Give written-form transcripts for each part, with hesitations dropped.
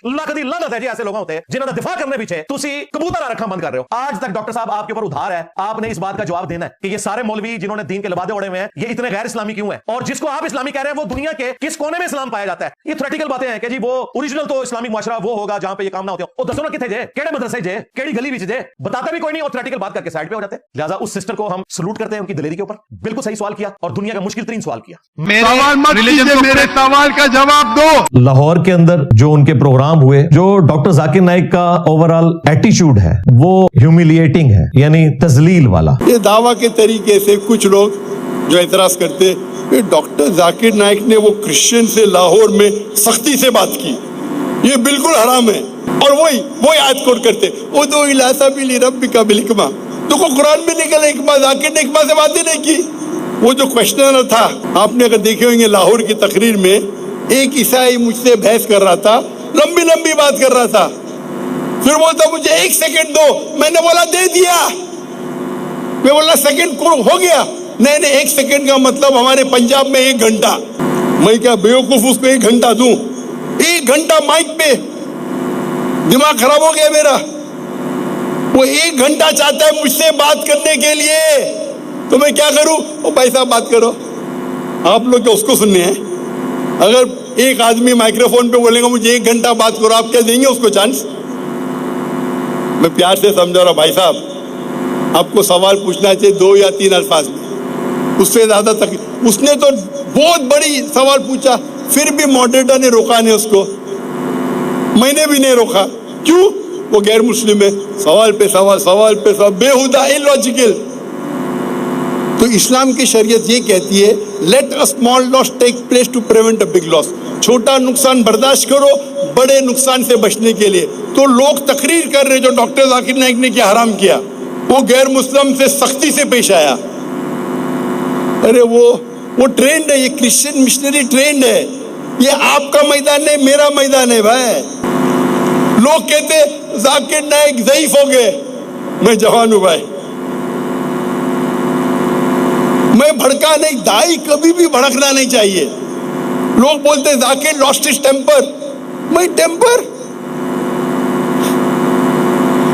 लखदी लानत है जी ऐसे लोगों होते जिन्होंने दिफा करने पीछे तुसी कबूतर रखा बंद कर रहे हो। आज तक डॉक्टर साहब आपके ऊपर उधार है, आपने इस बात का जवाब देना है कि ये सारे मौलवी जिन्होंने दीन के लबादे ओढ़े हुए हैं ये इतने गैर इस्लामी क्यों है, और जिसको आप इस्लामी कह रहे हैं वो दुनिया के किस कोने में इस्लाम पाया जाता है। ये थ्योरेटिकल बातें हैं कि जी वो ओरिजिनल तो इस्लामिक मुआशरा वो होगा जहां पे ये काम ना होते हो। वो दसो ना किथे जे, केड़े मदरसे जे, केड़ी गली विच जे, बताते भी कोई नहीं और थ्योरेटिकल बात करके साइड पे हो जाते हैं। लिहाजा उस सिस्टर को हम सलूट करते हैं उनकी दिलेरी के ऊपर, बिल्कुल सही सवाल किया और दुनिया का मुश्किल तरीन सवाल किया। मेरे सवाल का जवाब दो। लाहौर के अंदर जो उनके प्रोग्राम हुए, जो डॉक्टर जाकिर नाइक का ओवरऑल एटीट्यूड है वो ह्यूमिलिएटिंग है, यानी तजलील वाला। ये दावा के तरीके से कुछ लोग जो एतराज करते कि डॉक्टर जाकिर नाइक ने वो क्रिश्चियन से लाहौर में सख्ती से बात की, ये बिल्कुल हराम है, और वही आयत कोट करते वो दो इलासा बिल रब्बिका बिल हिकमा। तो को कुरान में निकले हिकमा, जाकिर ने हिकमा से बात ही नहीं की। वो जो क्वेश्चनर था, आपने अगर देखे होंगे लाहौर की तकरीर में, एक ईसाई मुझसे बहस कर रहा था, लंबी लंबी बात कर रहा था, फिर बोलता मुझे 1 सेकंड दो, मैंने बोला दे दिया, मैं बोला सेकंड हो गया, नहीं 1 सेकंड का मतलब हमारे पंजाब में 1 घंटा। मैं क्या बेवकूफ उसको 1 घंटा दूं? 1 घंटा माइक पे, दिमाग खराब हो गया मेरा। वो 1 घंटा चाहता है मुझसे बात करने के लिए, तो मैं क्या करूं? ओ भाई साहब बात करो, आप लोग क्या उसको सुनने हैं? अगर एक आदमी माइक्रोफोन पे बोलेगा मुझे 1 घंटा बात करो, आप क्या देंगे उसको चांस? मैं प्यार से समझा रहा, भाई साहब आपको सवाल पूछना चाहिए 2 या 3 अल्फाज में, उससे ज्यादा तक। उसने तो बहुत बड़ी सवाल पूछा, फिर भी मॉडरेटर ने रोका नहीं उसको, मैंने भी नहीं रोका। क्यों? वो गैर मुस्लिम है, सवाल पे सवाल, बेहुदा, इलॉजिकल। तो इस्लाम की शरीयत ये कहती है let a small loss take place to prevent a big loss. छोटा नुकसान बर्दाश्त करो बड़े नुकसान से बचने के लिए। तो लोग तकरीर कर रहे जो डॉक्टर जाकिर नाइक ने क्या हराम किया, वो गैर मुस्लिम से सख्ती से पेश आया। अरे वो ट्रेंड है, ये क्रिश्चियन मिशनरी ट्रेंड है, ये आपका मैदान नहीं मेरा मैदान है भाई। लोग कहते जाकिर नाइक ज़ईफ हो गए, मैं जवान हूं भाई, मैं भड़का नहीं, दाई कभी भी भड़कना नहीं चाहिए। लोग बोलते जाकिर लॉस्ट हिज टेम्पर,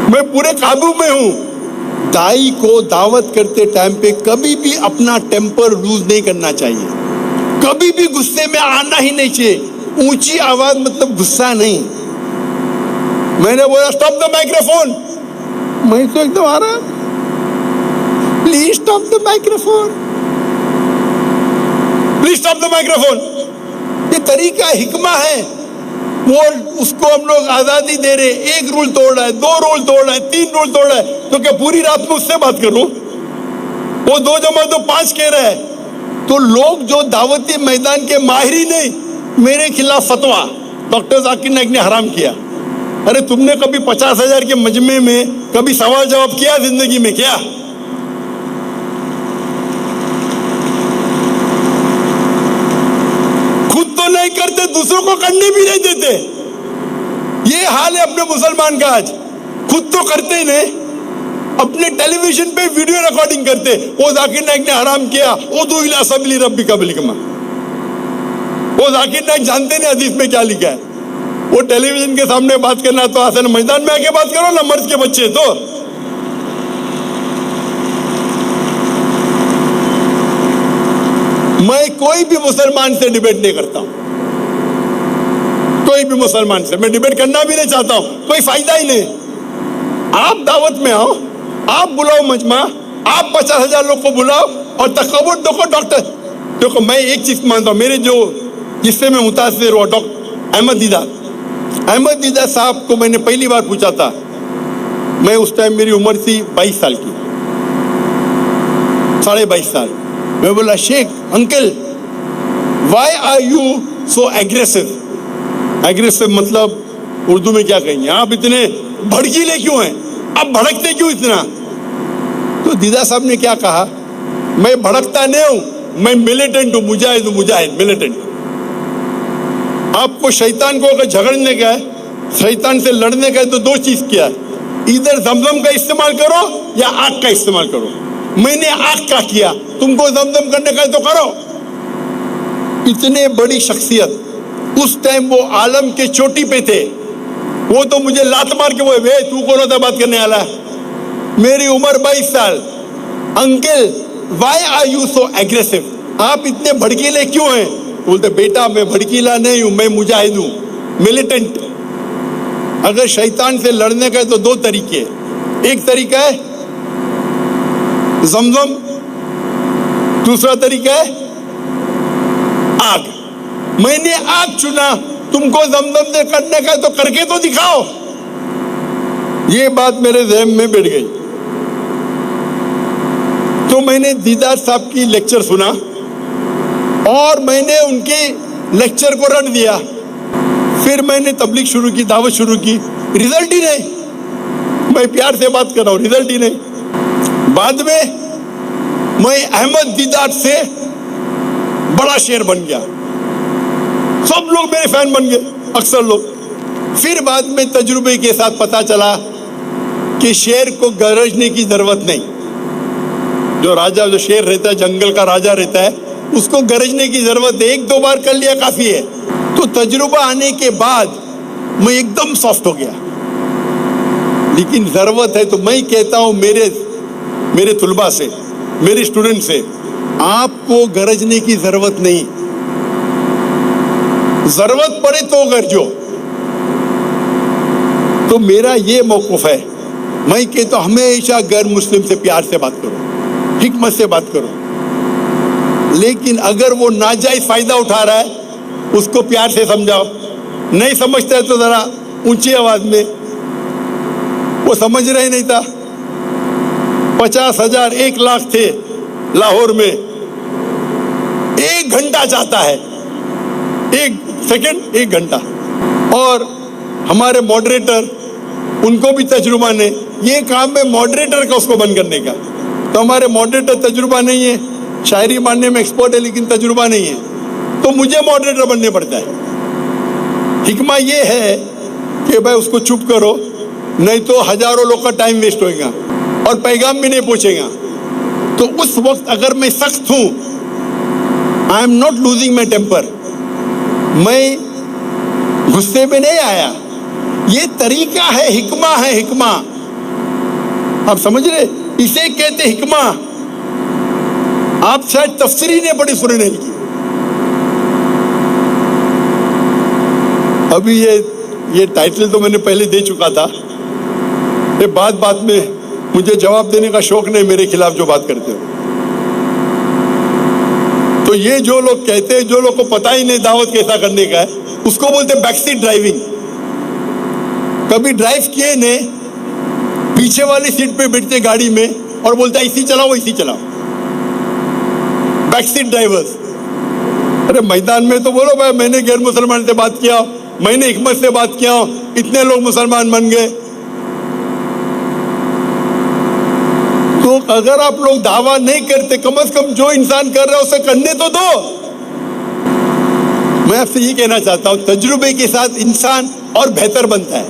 मैं पूरे काबू में हूं। दाई को दावत करते टाइम पे कभी भी अपना टेम्पर लूज नहीं करना चाहिए, कभी भी गुस्से में आना ही नहीं चाहिए। ऊंची आवाज मतलब गुस्सा नहीं। मैंने बोला स्टॉप द माइक्रोफोन, मैं तो एकदम आ रहा, please stop the microphone, please stop the microphone. ये तरीका हिकमा है, वो उसको हम लोग आजादी दे रहे, 1 रूल तोड़ रहा है, 2 रूल तोड़ रहा है, 3 रूल तोड़ रहा है, तो क्या पूरी रात में उससे बात करूं? वो 2 जमा 2 5 कह रहा है। तो लोग जो दावती मैदान के माहिर नहीं, मेरे खिलाफ फतवा डॉक्टर जाकिर नाइक ने हराम किया। अरे तुमने कभी 50,000 के मजमे में कभी सवाल जवाब किया जिंदगी में? क्या खुद तो नहीं करते, दूसरों को करने भी नहीं देते। ये हाल है अपने मुसलमान का आज, खुद तो करते नहीं, अपने टेलीविजन पे वीडियो रिकॉर्डिंग करते। वो जाकिर नाइक ने हराम किया, वो दो इला सबली रब्बिका बिल हिकमा। वो जाकिर नाइक जानते नहीं हदीस में क्या लिखा है। वो टेलीविजन के सामने बात करना तो आसान, मैदान में आके बात करो ना मर्द के बच्चे। तो मैं कोई भी मुसलमान से डिबेट नहीं करता हूं, कोई भी मुसलमान से मैं डिबेट करना भी नहीं चाहता हूं, कोई फायदा ही नहीं। आप दावत में आओ, आप बुलाओ मजमा, आप 50,000 लोग को बुलाओ और तकबर देखो। डॉक्टर देखो, मैं एक चीज मानता हूं, मेरे जो जिससे मैं मुतासिर हुआ, डॉक्टर अहमद दीदा साहब को मैंने पहली बार पूछा था, मैं उस टाइम मेरी उम्र थी 22 साल की, 22.5 साल। मैं बोला Sheikh uncle why are you so aggressive मतलब उर्दू में क्या कहेंगे, आप इतने भड़कीले क्यों हैं, आप भड़कते क्यों इतना? तो दीदा साहब ने क्या कहा, मैं भड़कता नहीं हूं, मैं मिलिटेंट हूं, मुजाहिद मिलिटेंट। आपको शैतान को अगर झगड़ने का है, शैतान से लड़ने का है, तो 2 चीज किया है, इधर जमजम का इस्तेमाल करो या आग का इस्तेमाल करो। मैंने आग का किया, तुमको जमजम करने का है तो करो। इतने बड़ी शख्सियत, उस टाइम वो आलम के चोटी पे थे, وہ تو مجھے لات مار کے وہ تو کون ہوتا بات کرنے والا. میری عمر 22 سال. Uncle why are you so aggressive, آپ اتنے بھڑکیلے کیوں ہیں؟ بولتے بیٹا میں بھڑکیلا نہیں ہوں, میں مجاہد ہوں, ملیٹنٹ. اگر شیطان سے لڑنے کا ہے تو 2 طریقے. ایک طریقہ ہے زمزم, دوسرا طریقہ ہے آگ. میں نے آگ چنا, تم کو زمزم سے کرنے کا ہے تو کر کے تو دکھاؤ. یہ بات میرے ذہن میں بیٹھ گئی. تو میں نے دیدار صاحب کی لیکچر سنا اور میں نے ان کے لیکچر کو رٹ دیا. پھر میں نے تبلیغ شروع کی, دعوت شروع کی, رزلٹ ہی نہیں. میں پیار سے بات کر رہا ہوں, رزلٹ ہی نہیں. بعد میں احمد دیدار سے بڑا شیر بن گیا, سب لوگ میرے فین بن گئے, اکثر لوگ. پھر بعد میں تجربے کے ساتھ پتا چلا کہ شیر کو گرجنے کی ضرورت نہیں. جو شیر رہتا ہے, جنگل کا راجا رہتا ہے, اس کو گرجنے کی ضرورت ہے, 1-2 بار کر لیا کافی ہے. تو تجربہ آنے کے بعد میں ایک دم سافٹ ہو گیا. لیکن ضرورت ہے تو میں کہتا ہوں میرے طلباء سے, میرے اسٹوڈنٹ سے, آپ کو گرجنے کی ضرورت نہیں. ضرورت پڑے تو گرجو. تو میرا یہ موقف ہے, میں کہتا ہوں ہمیشہ غیر مسلم سے پیار سے بات کرو, حکمت سے بات کرو. لیکن اگر وہ ناجائز فائدہ اٹھا رہا ہے اس کو پیار سے سمجھاؤ. نہیں سمجھتا ہے تو ذرا اونچی آواز میں. وہ سمجھ رہے نہیں تھا. 50,000 1 لاکھ تھے لاہور میں. 1 گھنٹہ چاہتا ہے, 1 سیکنڈ 1 گھنٹہ. اور ہمارے ماڈریٹر, ان کو بھی تجربہ نہیں. یہ کام ہے ماڈریٹر کا اس کو بند کرنے کا. تو ہمارے ماڈریٹر تجربہ نہیں ہے, شاعری ماننے میں ایکسپرٹ ہے لیکن تجربہ نہیں ہے, تو مجھے ماڈریٹر بننے پڑتا ہے. حکمہ یہ ہے کہ بھائی اس کو چپ کرو, نہیں تو ہزاروں لوگ کا ٹائم ویسٹ ہوئے گا اور پیغام بھی نہیں پہنچے گا. تو اس وقت اگر میں سخت ہوں, I am not losing my temper, میں غصے میں نہیں آیا. یہ طریقہ ہے, حکمہ ہے. حکمہ آپ سمجھ رہے, اسے کہتے حکمہ. آپ شاید تفسیری نہیں پڑھی سورہ نحل کی. ابھی یہ ٹائٹل تو میں نے پہلے دے چکا تھا. یہ بات میں مجھے جواب دینے کا شوق نہیں میرے خلاف جو بات کرتے ہو. تو یہ جو لوگ کہتے ہیں, جو لوگ کو پتہ ہی نہیں دعوت کیسا کرنے کا ہے, اس کو بولتے بیک سیٹ ڈرائیونگ. کبھی ڈرائیو کیے نے, پیچھے والی سیٹ پہ بیٹھتے گاڑی میں اور بولتا ہے اسی چلاؤ اسی چلاؤ. Back set drivers. ارے میدان میں تو بولو بھائی میں نے غیر مسلمان سے بات کیا, میں نے حکمت سے بات کیا, اتنے لوگ مسلمان بن گئے. تو اگر آپ لوگ دعویٰ نہیں کرتے, کم از کم جو انسان کر رہا ہے اسے کرنے تو دو. میں آپ سے یہ کہنا چاہتا ہوں, تجربے کے ساتھ انسان اور بہتر بنتا ہے.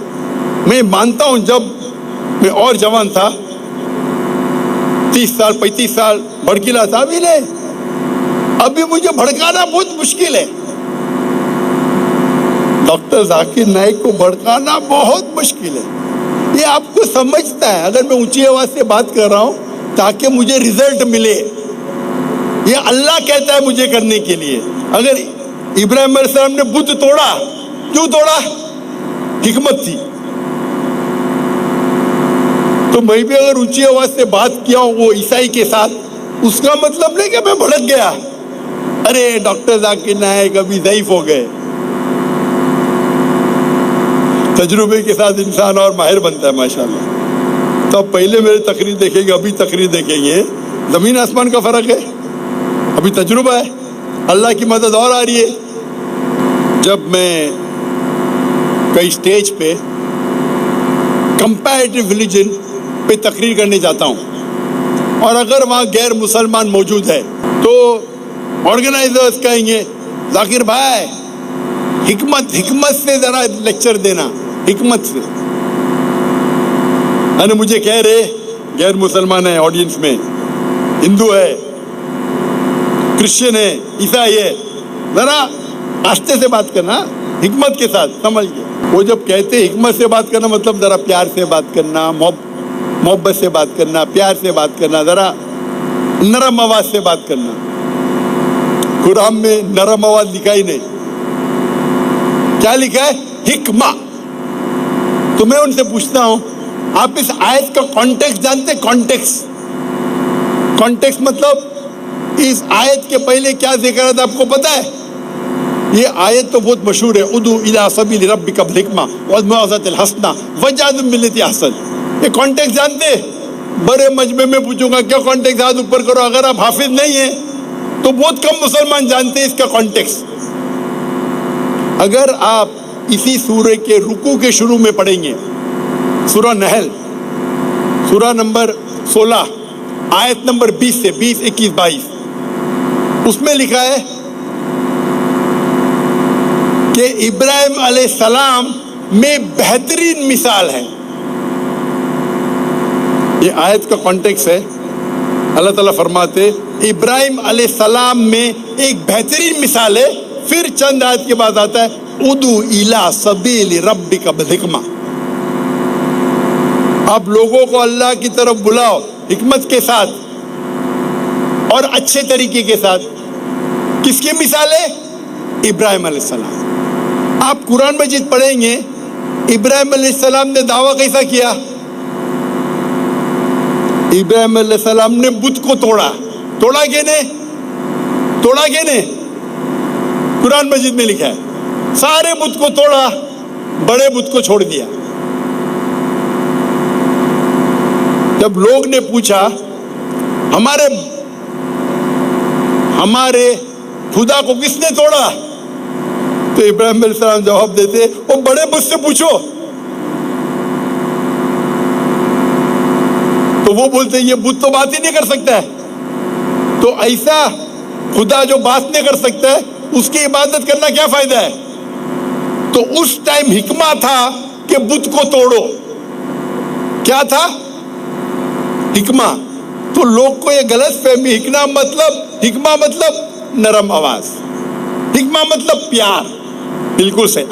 میں مانتا ہوں جب میں اور جوان تھا, 30 سال 35 سال بھڑکیلا تھا, ابھی نہیں. ابھی مجھے بھڑکانا بہت مشکل ہے. ڈاکٹر ذاکر نائک کو بھڑکانا بہت مشکل ہے. یہ آپ کو سمجھتا ہے. اگر میں اونچی آواز سے بات کر رہا ہوں تاکہ مجھے رزلٹ ملے, یہ اللہ کہتا ہے مجھے کرنے کے لیے. اگر ابراہیم علیہ السلام نے بت توڑا, کیوں توڑا؟ حکمت تھی. تو میں بھی اگر اونچی آواز سے بات کیا ہوں وہ عیسائی کے ساتھ, اس کا مطلب نہیں کہ میں بھڑک گیا. ارے ڈاکٹر ذاکر نائک ابھی ضعیف ہو گئے. تجربے کے ساتھ انسان اور ماہر بنتا ہے ماشاءاللہ. تو اب پہلے میرے تقریر دیکھیں گے, ابھی تقریر دیکھیں گے, زمین آسمان کا فرق ہے. ابھی تجربہ ہے, اللہ کی مدد اور آ رہی ہے. جب میں کئی اسٹیج پہ کمپیریٹیو ریلیجن پہ تقریر کرنے جاتا ہوں اور اگر وہاں غیر مسلمان موجود ہے تو آرگنائزرز کہیں گے ذاکر بھائی حکمت سے ذرا لیکچر دینا, حکمت سے. مجھے کہہ رہے غیر مسلمان ہے آڈینس میں, ہندو ہے, کرسچن ہے, عیسائی ہے, ذرا آہستہ سے بات کرنا. हिकमत के साथ, समझ गए। वो जब कहते हिकमत से बात करना मतलब जरा प्यार से बात करना, मोहब्बत से बात करना, प्यार से बात करना, जरा नरम आवाज से बात करना। कुरान में नरम आवाज लिखा ही नहीं, क्या लिखा है? हिकमा। तो मैं उनसे पूछता हूं, आप इस आयत का कॉन्टेक्स्ट जानते? कॉन्टेक्स्ट मतलब इस आयत के पहले क्या जिक्र था, आपको पता है? ये आयत तो बहुत मशहूर है, उदू इला सबील रब्बिका बिल हिकमा वल मौइज़तिल हसना वजादिल बिल्लती अहसन। ये कॉन्टेक्स्ट जानते? बड़े मजमे में पूछूंगा क्या कॉन्टेक्स्ट, हाथ ऊपर करो। अगर आप हाफिज नहीं है तो बहुत कम मुसलमान जानते हैं इसका कॉन्टेक्स्ट। अगर आप इसी सूरह के रुकू के शुरू में पढ़ेंगे, सूरह नहल, सूरह नंबर 16 आयत नंबर 20 से 20, 21, 22, उसमें लिखा है कि इब्राहिम अलैहिस्सलाम में बेहतरीन मिसाल है। ये आयत का कॉन्टेक्स्ट है। अल्लाह ताला फरमाते इब्राहिम अलैहिस्सलाम में एक बेहतरीन मिसाल है। फिर चंद आयत के बाद आता है उदू इला सबील रब्बिका बिल हिकमा। आप लोगों को अल्लाह की तरफ बुलाओ हिकमत के साथ और अच्छे तरीके के साथ। किसकी मिसाल है? इब्राहिम अलैहिस्सलाम। आप कुरान मजीद पढ़ेंगे, इब्राहिम अलैहिस्सलाम ने दावा कैसा किया? इब्राहिम अलैहिस्सलाम ने बुत को तोड़ा। तोड़ा के ने? तोड़ा के ने? कुरान मजीद में लिखा है सारे बुत को तोड़ा, बड़े बुत को छोड़ दिया। जब लोग ने पूछा हमारे खुदा को किसने तोड़ा, तो इब्राहिम अलैहिस्सलाम जवाब देते वो बड़े बुत से पूछो। तो वो बोलते ये बुत तो बात ही नहीं कर सकता है। तो ऐसा खुदा जो बात नहीं कर सकता है उसकी इबादत करना क्या फायदा है? तो उस टाइम हिकमा था कि बुत को तोड़ो। क्या था? हिकमा। तो लोग को ये गलत फहमी, हिकमा मतलब नरम आवाज, हिकमा मतलब प्यार। बिल्कुल सही।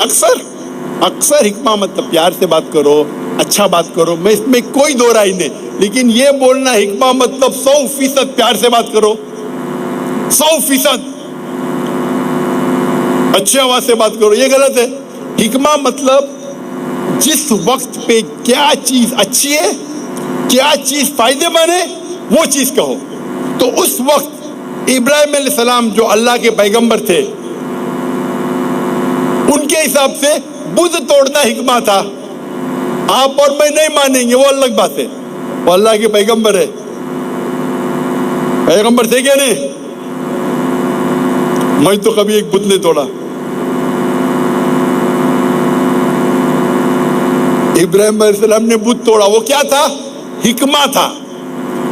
अक्सर हिकमा मतलब प्यार से बात करो, अच्छा बात करो, मैं इसमें कोई दो राय नहीं। लेकिन ये बोलना हिकमा मतलब 100% प्यार से बात करो, 100% अच्छी आवाज से बात करो, ये गलत है। हिकमा मतलब जिस वक्त पे क्या चीज अच्छी है, क्या चीज फायदेमंद है, वो चीज कहो। तो उस वक्त इब्राहिम अलैहिस्सलाम जो अल्लाह के पैगंबर थे, उनके हिसाब से बुत तोड़ना हिकमा था। आप और मैं नहीं मानेंगे, वो अलग बात है। वो अल्लाह के पैगंबर है। पैगंबर थे क्या नहीं? मैं तो कभी एक बुत नहीं तोड़ा। इब्राहिम अलैहिस्सलाम ने बुत तोड़ा, वो क्या था? हिकमा था।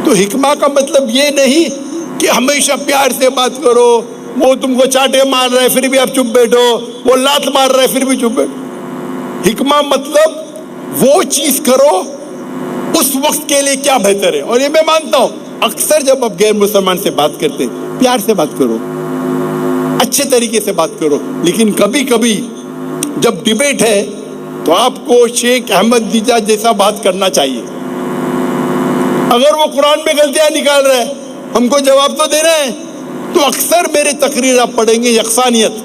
तो हिकमा का मतलब ये नहीं कि हमेशा प्यार से बात करो, वो तुमको चाटे मार रहा है फिर भी आप चुप बैठो, वो लात मार रहा है फिर भी चुप बैठो। हिकमा मतलब वो चीज करो उस वक्त के लिए क्या बेहतर है। और ये मैं मानता हूं अक्सर जब आप गैर मुसलमान से बात करते, प्यार से बात करो, अच्छे तरीके से बात करो। लेकिन कभी कभी जब डिबेट है तो आपको शेख अहमद दिजा जैसा बात करना चाहिए। अगर वो कुरान में गलतियां निकाल रहे हैं, हमको जवाब तो देना है। तो अक्सर मेरे तकरीर आप पढ़ेंगे यकसानियत,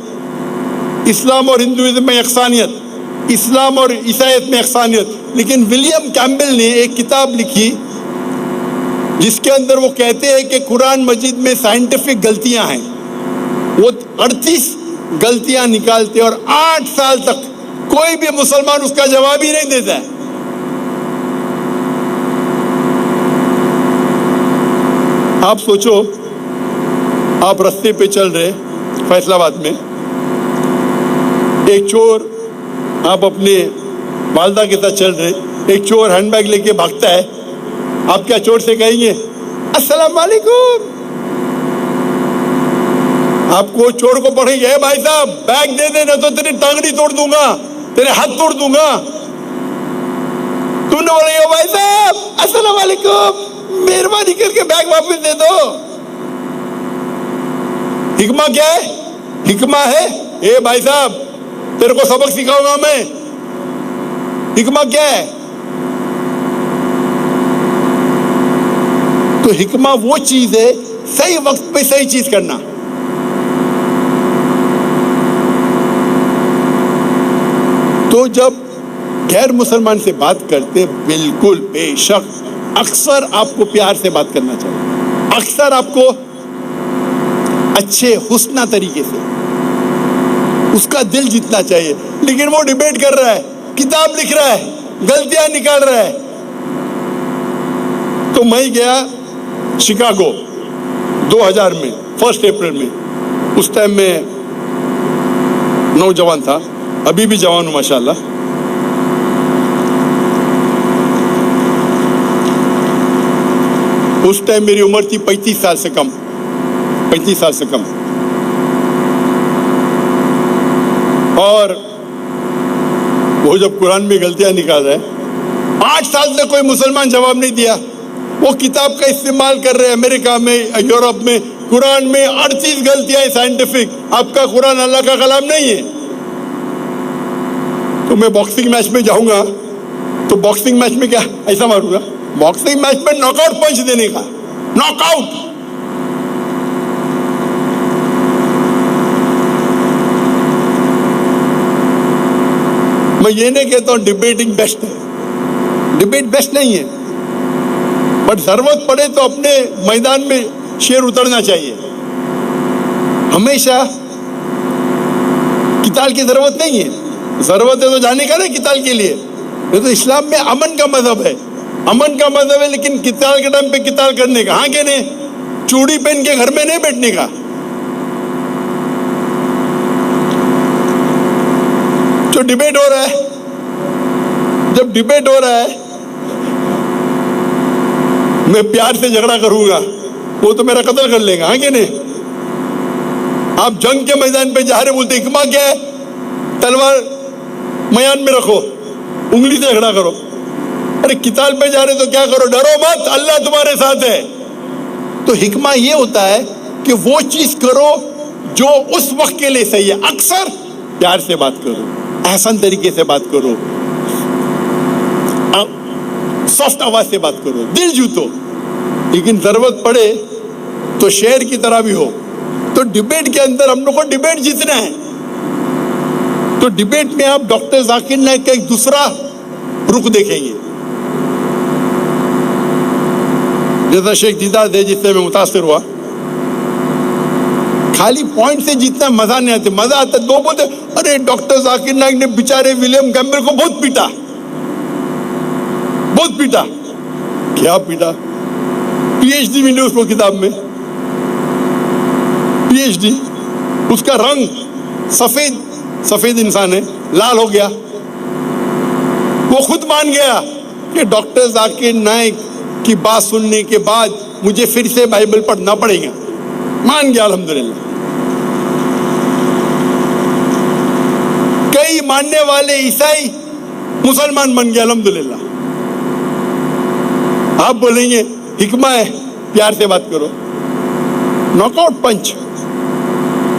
इस्लाम और हिंदुइज्म में यकसानियत, इस्लाम और ईसाईयत में यकसानियत। लेकिन विलियम कैम्बल ने एक किताब लिखी जिसके अंदर वो कहते हैं कि कुरान मजीद में साइंटिफिक गलतियां हैं। वो 38 गलतियां निकालते और 8 साल तक कोई भी मुसलमान उसका जवाब ही नहीं देता है। आप सोचो, आप रास्ते पे चल रहे फैसलाबाद में, एक चोर, आप अपने वालदा के साथ चल रहे, एक चोर हैंडबैग लेके भागता है। आप क्या चोर से कहेंगे अस्सलाम वालेकुम? आपको चोर को पढ़ेंगे भाई साहब बैग दे देना तो तेरी टांगड़ी तोड़ दूंगा, तेरे हाथ तोड़ दूंगा। तुमने बोलेगा भाई साहब अस्सलाम वालेकुम, मेहरबानी करके बैग वापस दे दो। हिकमा क्या है? हिकमा है ए भाई साहब तेरे को सबक सिखाऊंगा मैं। हिकमा क्या है? तो हिकमा वो चीज है, सही वक्त पे सही चीज करना। तो जब गैर मुसलमान से बात करते, बिल्कुल बेशक अक्सर आपको प्यार से बात करना चाहिए, अक्सर आपको अच्छे हुस्ना तरीके से उसका दिल जीतना चाहिए। लेकिन वो डिबेट कर रहा है, किताब लिख रहा है, गलतियां निकाल रहा है। तो मैं गया शिकागो 2000 में, 1 अप्रैल में। उस टाइम में नौजवान था, अभी भी जवान हूं माशाल्लाह। उस टाइम मेरी उम्र थी 35 साल से कम, 35 साल से कम। और वो जब कुरान में गलतियां निकाल रहे हैं, 8 साल से कोई मुसलमान जवाब नहीं दिया। वो किताब का इस्तेमाल कर रहे हैं अमेरिका में, यूरोप में। कुरान में 38 गलतियां हैं साइंटिफिक। आपका कुरान अल्लाह का कलाम नहीं है। तो मैं बॉक्सिंग मैच में जाऊंगा तो बॉक्सिंग मैच में क्या ऐसा मारूंगा? बॉक्सिंग मैच में नॉकआउट पंच देने का, नॉकआउट। मैं ये नहीं कहता हूं डिबेटिंग बेस्ट है, डिबेट बेस्ट नहीं है, बट जरूरत पड़े तो अपने मैदान में शेर उतरना चाहिए। हमेशा किताल की जरूरत नहीं है। जरूरत है तो जाने का ना किताल के लिए। ये तो इस्लाम में अमन का मजहब है, अमन का मजहब है, लेकिन किताल के टाइम पे किताल करने का, हाँ के नहीं, चूड़ी पहन के घर में नहीं बैठने का। जो डिबेट हो रहा है, जब डिबेट हो रहा है, मैं प्यार से झगड़ा करूंगा, वो तो मेरा कत्ल कर लेगा, हाँ कि नहीं? आप जंग के मैदान पे जा रहे, बोलते हिकमा क्या है? तलवार मयान में रखो, उंगली से झगड़ा करो। अरे किताल पे जा रहे तो क्या करो? डरो मत, अल्लाह तुम्हारे साथ है। तो हिकमा ये होता है कि वो चीज करो जो उस वक्त के लिए सही है। अक्सर प्यार से बात करो, एहसान तरीके से बात करो, सॉफ्ट आवाज से बात करो, दिल जीतो। लेकिन जरूरत पड़े तो शेर की तरह भी हो। तो डिबेट के अंदर हम लोग को डिबेट जीतना है। तो डिबेट में आप डॉक्टर जाकिर नाइक का एक दूसरा रुख देखेंगे। जैसा शेख दीदार है, जिससे मैं मुतासिर हुआ, खाली पॉइंट से जीतना मजा नहीं आता। मजा आता दो बोलते, अरे डॉक्टर जाकिर नाइक ने बेचारे विलियम कैम्पबेल को बहुत पीटा, बहुत पीटा। क्या पीटा? पीएचडी मिली उसको किताब में, पीएचडी। उसका रंग सफेद, सफेद इंसान है, लाल हो गया। वो खुद मान गया कि डॉक्टर जाकिर नाइक की बात सुनने के बाद मुझे फिर से बाइबल पढ़ना पड़ेगा। मान गया अल्हम्दुलिल्लाह। कई मानने वाले ईसाई मुसलमान बन गए अल्हम्दुलिल्लाह। आप बोलेंगे हिकमा है, प्यार से बात करो, नॉकआउट पंच।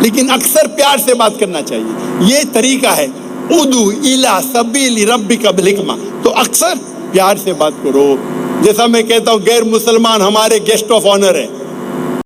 लेकिन अक्सर प्यार से बात करना चाहिए, ये तरीका है। उदू इला सबील रब्बिका बिल हिकमा। तो अक्सर प्यार से बात करो। जैसा मैं कहता हूं, गैर मुसलमान हमारे गेस्ट ऑफ ऑनर है।